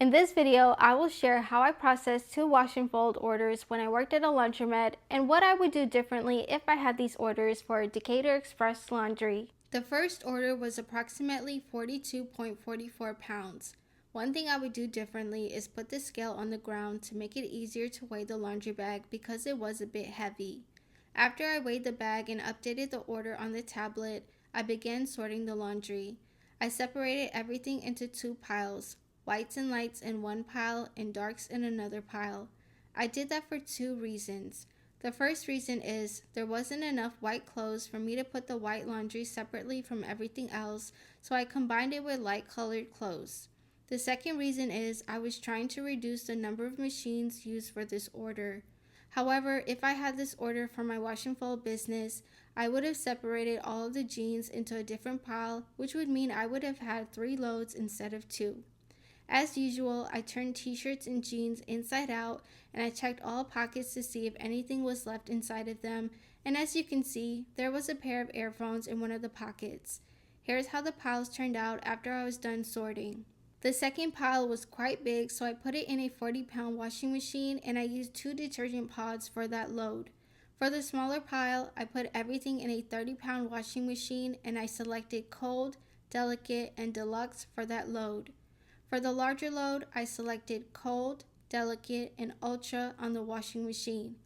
In this video, I will share how I processed 2 wash and fold orders when I worked at a laundromat and what I would do differently if I had these orders for Decatur Express Laundry. The first order was approximately 42.44 pounds. One thing I would do differently is put the scale on the ground to make it easier to weigh the laundry bag because it was a bit heavy. After I weighed the bag and updated the order on the tablet, I began sorting the laundry. I separated everything into 2 piles. Whites and lights in one pile and darks in another pile. I did that for 2 reasons. The first reason is there wasn't enough white clothes for me to put the white laundry separately from everything else, so I combined it with light colored clothes. The second reason is I was trying to reduce the number of machines used for this order. However, if I had this order for my wash and fold business, I would have separated all of the jeans into a different pile, which would mean I would have had 3 loads instead of 2. As usual, I turned t-shirts and jeans inside out and I checked all pockets to see if anything was left inside of them, and as you can see, there was a pair of earphones in one of the pockets. Here's how the piles turned out after I was done sorting. The second pile was quite big, so I put it in a 40-pound washing machine and I used 2 detergent pods for that load. For the smaller pile, I put everything in a 30-pound washing machine and I selected cold, delicate, and deluxe for that load. For the larger load, I selected cold, delicate, and ultra on the washing machine.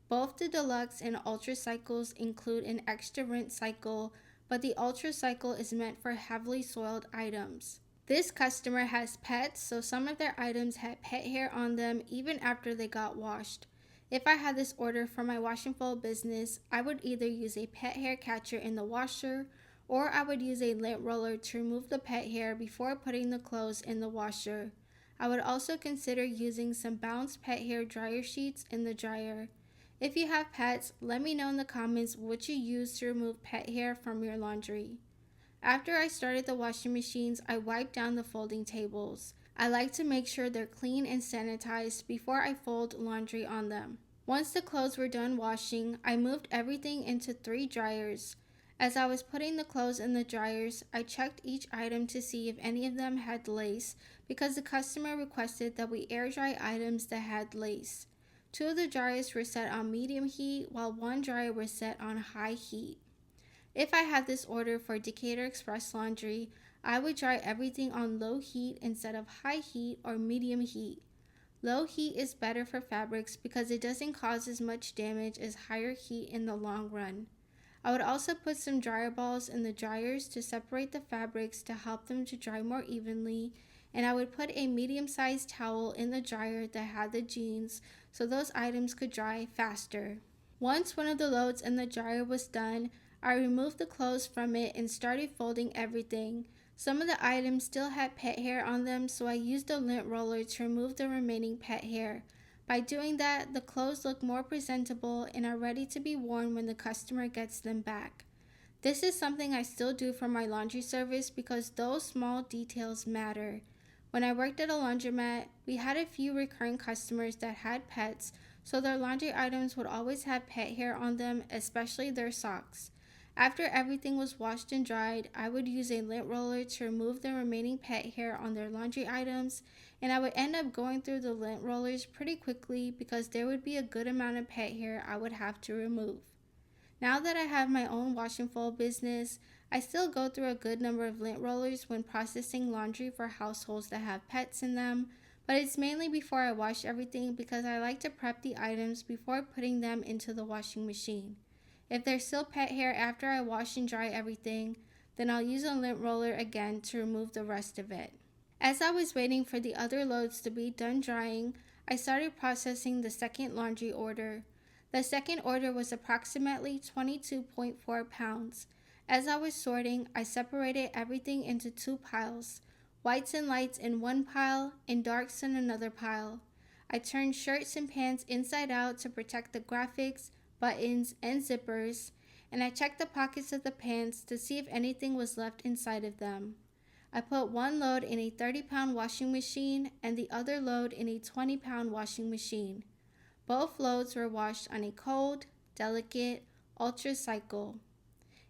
Both the deluxe and ultra cycles include an extra rinse cycle, but the ultra cycle is meant for heavily soiled items. This customer has pets, so some of their items had pet hair on them even after they got washed. If I had this order for my wash and fold business, I would either use a pet hair catcher in the washer, or I would use a lint roller to remove the pet hair before putting the clothes in the washer. I would also consider using some bounced pet hair dryer sheets in the dryer. If you have pets, let me know in the comments what you use to remove pet hair from your laundry. After I started the washing machines, I wiped down the folding tables. I like to make sure they're clean and sanitized before I fold laundry on them. Once the clothes were done washing, I moved everything into 3 dryers. As I was putting the clothes in the dryers, I checked each item to see if any of them had lace because the customer requested that we air dry items that had lace. 2 of the dryers were set on medium heat while 1 dryer was set on high heat. If I had this order for Decatur Express Laundry, I would dry everything on low heat instead of high heat or medium heat. Low heat is better for fabrics because it doesn't cause as much damage as higher heat in the long run. I would also put some dryer balls in the dryers to separate the fabrics to help them to dry more evenly, and I would put a medium-sized towel in the dryer that had the jeans so those items could dry faster. Once one of the loads in the dryer was done, I removed the clothes from it and started folding everything. Some of the items still had pet hair on them, so I used a lint roller to remove the remaining pet hair. By doing that, the clothes look more presentable and are ready to be worn when the customer gets them back. This is something I still do for my laundry service because those small details matter. When I worked at a laundromat, we had a few recurring customers that had pets, so their laundry items would always have pet hair on them, especially their socks. After everything was washed and dried, I would use a lint roller to remove the remaining pet hair on their laundry items, and I would end up going through the lint rollers pretty quickly because there would be a good amount of pet hair I would have to remove. Now that I have my own wash and fold business, I still go through a good number of lint rollers when processing laundry for households that have pets in them, but it's mainly before I wash everything because I like to prep the items before putting them into the washing machine. If there's still pet hair after I wash and dry everything, then I'll use a lint roller again to remove the rest of it. As I was waiting for the other loads to be done drying, I started processing the second laundry order. The second order was approximately 22.4 pounds. As I was sorting, I separated everything into 2 piles, whites and lights in one pile and darks in another pile. I turned shirts and pants inside out to protect the graphics, buttons, and zippers, and I checked the pockets of the pants to see if anything was left inside of them. I put 1 load in a 30-pound washing machine and the other load in a 20-pound washing machine. Both loads were washed on a cold, delicate, ultra cycle.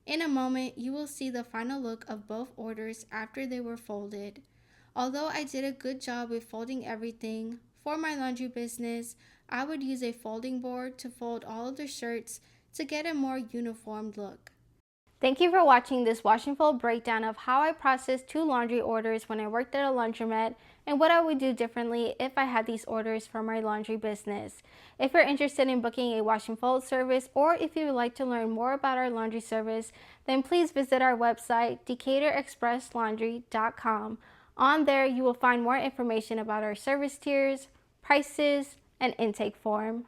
In a moment, you will see the final look of both orders after they were folded. Although I did a good job with folding everything, for my laundry business, I would use a folding board to fold all of the shirts to get a more uniform look. Thank you for watching this wash and fold breakdown of how I processed 2 laundry orders when I worked at a laundromat and what I would do differently if I had these orders for my laundry business. If you're interested in booking a wash and fold service, or if you would like to learn more about our laundry service, then please visit our website, DecaturExpressLaundry.com. On there, you will find more information about our service tiers, prices, and intake form.